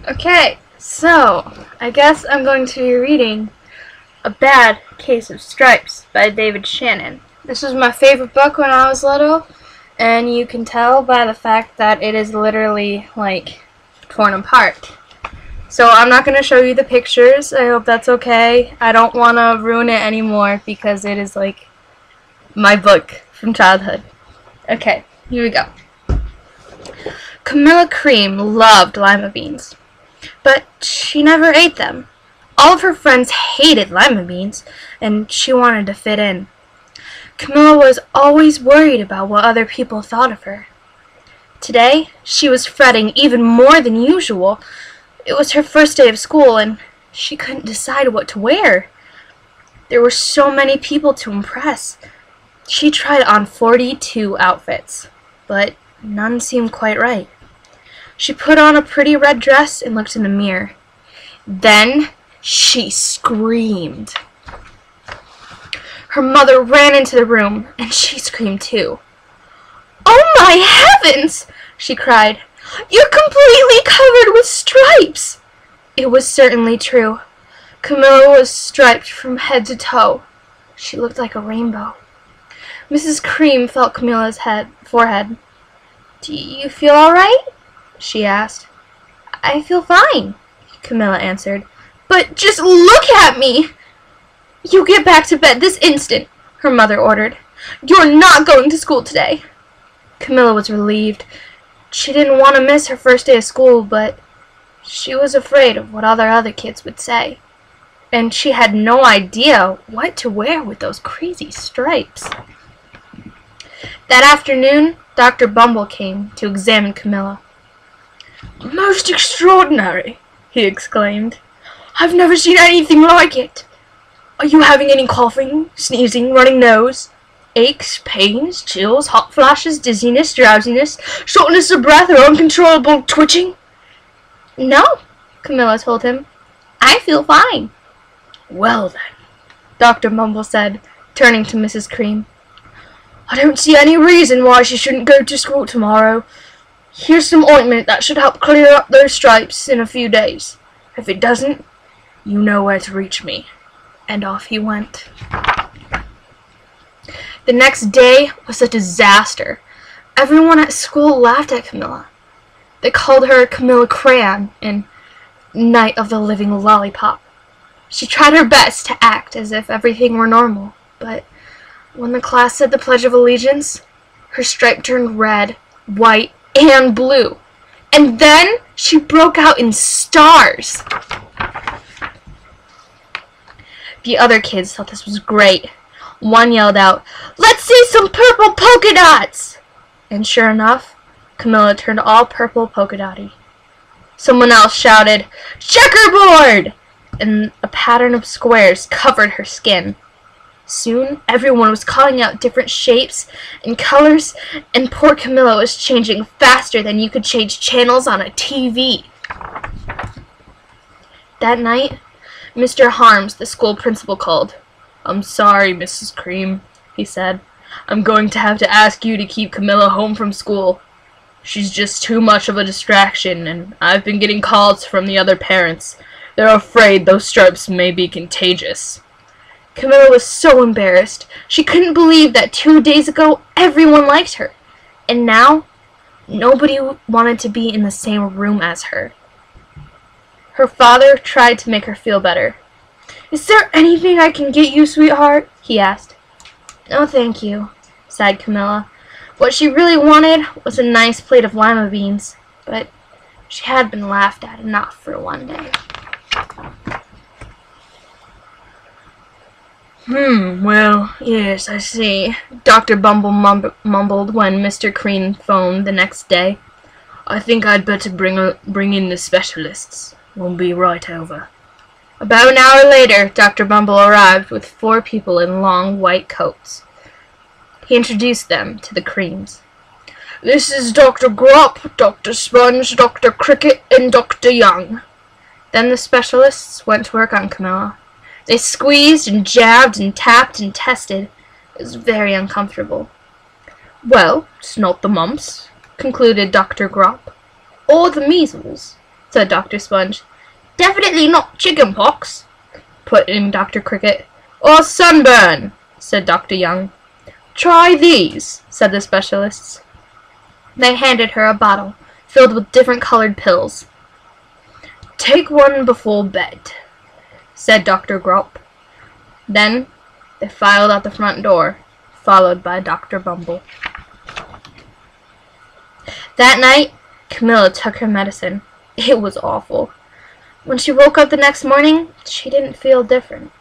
Okay, so I guess I'm going to be reading A Bad Case of Stripes by David Shannon. This was my favorite book when I was little, and you can tell by the fact that it is literally, like, torn apart. So I'm not going to show you the pictures. I hope that's okay. I don't want to ruin it anymore because it is, like, my book from childhood. Okay, here we go. Camilla Cream loved lima beans, but she never ate them. All of her friends hated lima beans, and she wanted to fit in. Camilla was always worried about what other people thought of her. Today, she was fretting even more than usual. It was her first day of school, and she couldn't decide what to wear. There were so many people to impress. She tried on 42 outfits, but none seemed quite right. She put on a pretty red dress and looked in the mirror. Then she screamed. Her mother ran into the room, and she screamed too. "Oh my heavens!" she cried. "You're completely covered with stripes!" It was certainly true. Camilla was striped from head to toe. She looked like a rainbow. Mrs. Cream felt Camilla's forehead. "Do you feel all right?" she asked. "I feel fine," Camilla answered. "But just look at me!" "You get back to bed this instant," her mother ordered. "You're not going to school today." Camilla was relieved. She didn't want to miss her first day of school, but she was afraid of what other kids would say. And she had no idea what to wear with those crazy stripes. That afternoon, Dr. Bumble came to examine Camilla. "Most extraordinary!" he exclaimed. "I've never seen anything like it. Are you having any coughing, sneezing, running nose, aches, pains, chills, hot flashes, dizziness, drowsiness, shortness of breath, or uncontrollable twitching?" "No," Camilla told him. "I feel fine." "Well then," Dr. Bumble said, turning to Mrs. Cream, "I don't see any reason why she shouldn't go to school tomorrow. Here's some ointment that should help clear up those stripes in a few days. If it doesn't, you know where to reach me." And off he went. The next day was a disaster. Everyone at school laughed at Camilla. They called her Camilla Crayon and Night of the Living Lollipop. She tried her best to act as if everything were normal, but when the class said the Pledge of Allegiance, her stripe turned red, white, and blue. And then she broke out in stars. The other kids thought this was great. One yelled out, "Let's see some purple polka dots!" And sure enough, Camilla turned all purple polka dotty. Someone else shouted, "Checkerboard!" And a pattern of squares covered her skin. Soon, everyone was calling out different shapes and colors, and poor Camilla was changing faster than you could change channels on a TV. That night, Mr. Harms, the school principal, called. "I'm sorry, Mrs. Cream," he said. "I'm going to have to ask you to keep Camilla home from school. She's just too much of a distraction, and I've been getting calls from the other parents. They're afraid those stripes may be contagious." Camilla was so embarrassed. She couldn't believe that 2 days ago everyone liked her, and now nobody wanted to be in the same room as her. Her father tried to make her feel better. "Is there anything I can get you, sweetheart?" he asked. "No, thank you," sighed Camilla. What she really wanted was a nice plate of lima beans, but she had been laughed at enough for one day. Well, yes, I see," Dr. Bumble mumbled when Mr. Cream phoned the next day. "I think I'd better bring in the specialists. We'll be right over." About an hour later, Dr. Bumble arrived with 4 people in long white coats. He introduced them to the Creams. "This is Dr. Grop, Dr. Sponge, Dr. Cricket, and Dr. Young." Then the specialists went to work on Camilla. They squeezed and jabbed and tapped and tested. It was very uncomfortable. "Well, it's not the mumps," concluded Dr. Grop, "or the measles. said Dr. Sponge. Definitely not chicken pox, put in Dr. Cricket. Or sunburn, said Dr. Young. Try these, said the specialists. They handed her a bottle filled with different colored pills. Take one before bed, said Dr. Grop. Then they filed out the front door, followed by Dr. Bumble. That night, Camilla took her medicine. It was awful. When she woke up the next morning, she didn't feel different.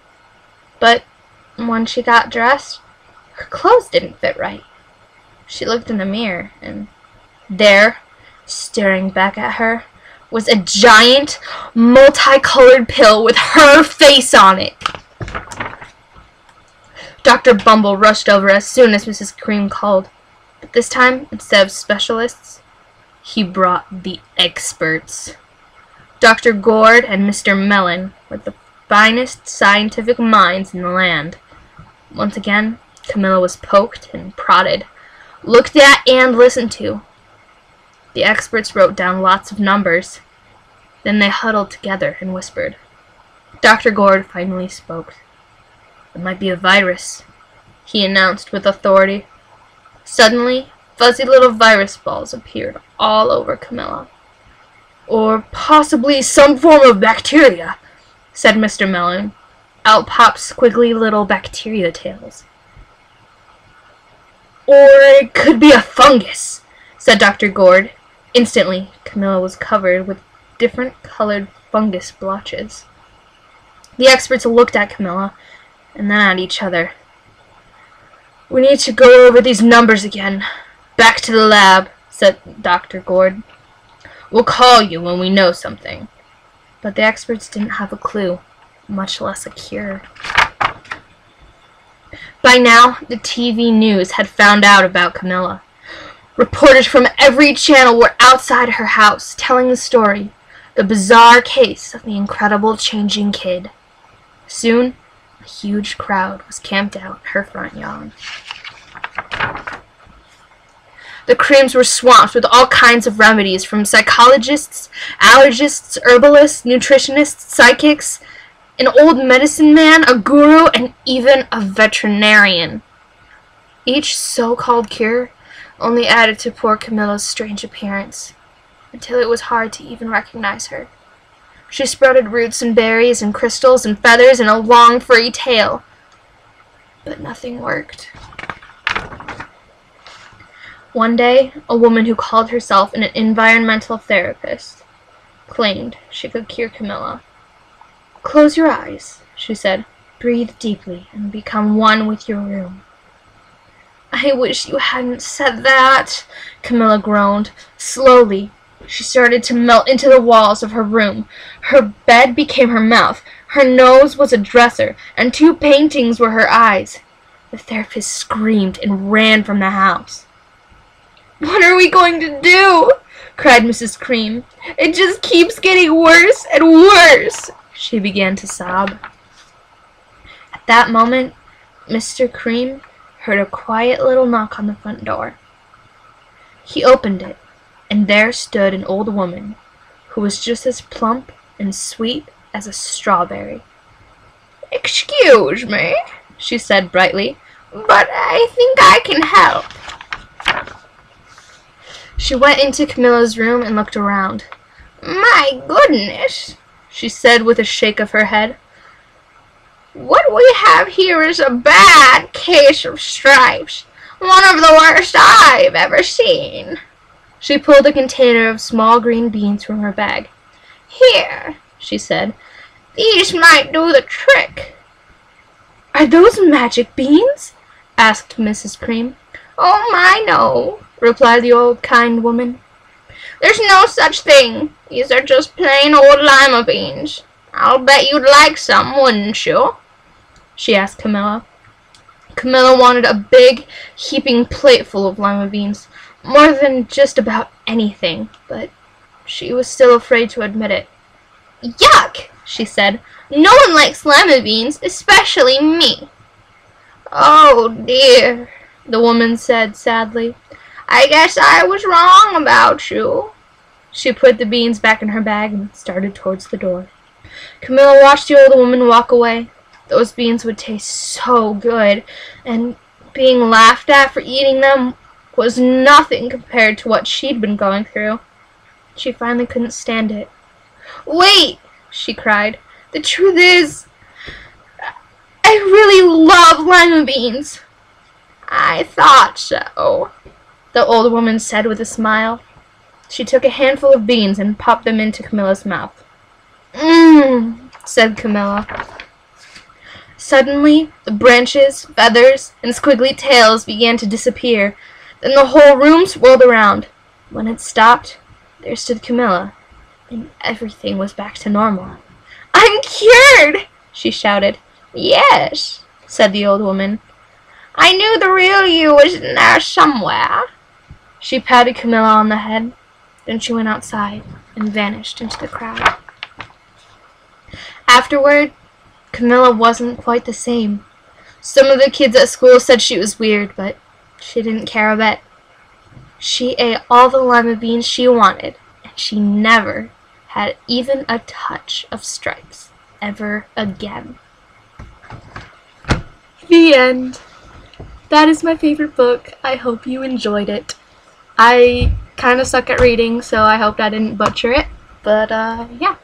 But when she got dressed, her clothes didn't fit right. She looked in the mirror, and there, staring back at her, was a giant, multicolored pill with her face on it. Dr. Bumble rushed over as soon as Mrs. Cream called. But this time, instead of specialists, he brought the experts. Dr. Gord and Mr. Mellon were the finest scientific minds in the land. Once again, Camilla was poked and prodded, looked at and listened to. The experts wrote down lots of numbers. Then they huddled together and whispered. Dr. Gord finally spoke. It might be a virus, he announced with authority. Suddenly, fuzzy little virus balls appeared all over Camilla. Or possibly some form of bacteria, said Mr. Mellon. Out popped squiggly little bacteria tails. Or it could be a fungus, said Dr. Gord. Instantly, Camilla was covered with different colored fungus blotches. The experts looked at Camilla and then at each other. We need to go over these numbers again. Back to the lab, said Dr. Gord. We'll call you when we know something. But the experts didn't have a clue, much less a cure. By now, the TV news had found out about Camilla. Reporters from every channel were outside her house, telling the story, the bizarre case of the incredible changing kid. Soon, a huge crowd was camped out in her front yard. The Creams were swamped with all kinds of remedies from psychologists, allergists, herbalists, nutritionists, psychics, an old medicine man, a guru, and even a veterinarian. Each so-called cure only added to poor Camilla's strange appearance, until it was hard to even recognize her. She sprouted roots and berries and crystals and feathers and a long furry tail, but nothing worked. One day, a woman who called herself an environmental therapist claimed she could cure Camilla. Close your eyes, she said. Breathe deeply and become one with your room. I wish you hadn't said that, Camilla groaned. Slowly, she started to melt into the walls of her room. Her bed became her mouth, her nose was a dresser, and 2 paintings were her eyes. The therapist screamed and ran from the house. What are we going to do? Cried Mrs. Cream. It just keeps getting worse and worse. She began to sob. At that moment, Mr. Cream heard a quiet little knock on the front door. He opened it, and there stood an old woman who was just as plump and sweet as a strawberry. Excuse me, she said brightly, but I think I can help. She went into Camilla's room and looked around. My goodness, she said with a shake of her head. What we have here is a bad case of stripes, one of the worst I've ever seen. She pulled a container of small green beans from her bag. Here, she said, these might do the trick. Are those magic beans? Asked Mrs. Cream. Oh my, no, replied the old kind woman. There's no such thing. These are just plain old lima beans. I'll bet you'd like some, wouldn't you? She asked Camilla. Camilla wanted a big, heaping plate full of lima beans, more than just about anything, but she was still afraid to admit it. Yuck, she said. No one likes lima beans, especially me. Oh dear, the woman said sadly. I guess I was wrong about you. She put the beans back in her bag and started towards the door. Camilla watched the old woman walk away. Those beans would taste so good, and being laughed at for eating them was nothing compared to what she'd been going through. She finally couldn't stand it. "Wait!" she cried. "The truth is, I really love lima beans." "I thought so," the old woman said with a smile. She took a handful of beans and popped them into Camilla's mouth. "Mmm," said Camilla. Suddenly, the branches, feathers, and squiggly tails began to disappear. Then the whole room swirled around. When it stopped, there stood Camilla, and everything was back to normal. "I'm cured!" she shouted. "Yes," said the old woman. "I knew the real you was in there somewhere." She patted Camilla on the head. Then she went outside and vanished into the crowd. Afterward, Camilla wasn't quite the same. Some of the kids at school said she was weird, but she didn't care a bit. She ate all the lima beans she wanted, and she never had even a touch of stripes ever again. The end. That is my favorite book. I hope you enjoyed it. I kind of suck at reading, so I hope I didn't butcher it. But, yeah.